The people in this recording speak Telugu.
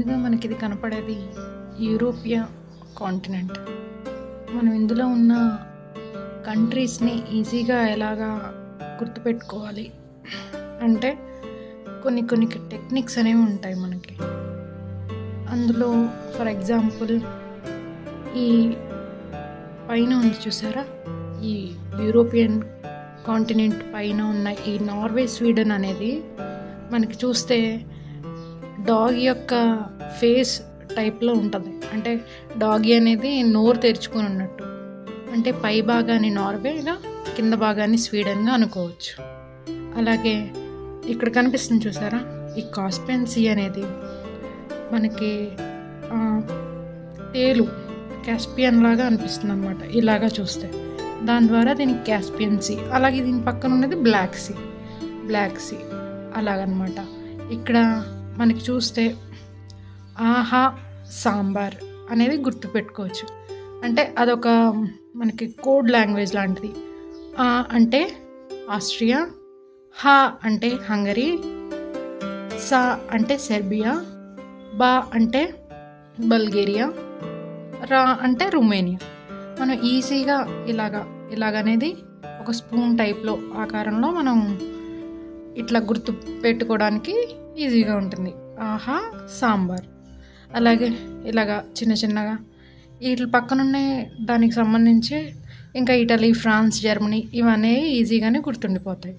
ముందుగా మనకి ఇది కనపడేది యూరోపియా కాంటినెంట్. మనం ఇందులో ఉన్న కంట్రీస్ని ఈజీగా ఎలాగా గుర్తుపెట్టుకోవాలి అంటే కొన్ని కొన్ని టెక్నిక్స్ అనేవి ఉంటాయి మనకి. అందులో ఫర్ ఎగ్జాంపుల్ ఈ పైన ఉంది చూసారా, ఈ యూరోపియన్ కాంటినెంట్ పైన ఉన్న ఈ నార్వే, స్వీడన్ అనేది మనకి చూస్తే డాగ్ యొక్క ఫేస్ టైప్లో ఉంటుంది. అంటే డాగీ అనేది నోరు తెరుచుకొని ఉన్నట్టు, అంటే పై భాగాన్ని నార్వేగా, కింద భాగాన్ని స్వీడన్గా అనుకోవచ్చు. అలాగే ఇక్కడ కనిపిస్తుంది చూసారా, ఈ కాస్పియన్ సీ అనేది మనకి తేలు కాస్పియన్ లాగా అనిపిస్తుంది అన్నమాట ఇలాగా చూస్తే. దాని ద్వారా దీనికి కాస్పియన్ సీ. అలాగే దీని పక్కన ఉన్నది బ్లాక్ సీ అలాగనమాట. ఇక్కడ మనకి చూస్తే ఆహా సాంబార్ అనేది గుర్తుపెట్టుకోవచ్చు. అంటే అదొక మనకి కోడ్ లాంగ్వేజ్ లాంటిది. ఆ అంటే ఆస్ట్రియా, హా అంటే హంగరీ, సా అంటే సెర్బియా, బా అంటే బల్గేరియా, రా అంటే రుమేనియా. మనం ఈజీగా ఇలాగనేది ఒక స్పూన్ టైప్లో ఆకారంలో మనం ఇట్లా గుర్తు పెట్టుకోవడానికి ఈజీగా ఉంటుంది. ఆహా సాంబార్. అలాగే ఇలాగా చిన్న చిన్నగా వీటి పక్కనున్నే దానికి సంబంధించి ఇంకా ఇటలీ, ఫ్రాన్స్, జర్మనీ ఇవన్నీ ఈజీగానే గుర్తుండిపోతాయి.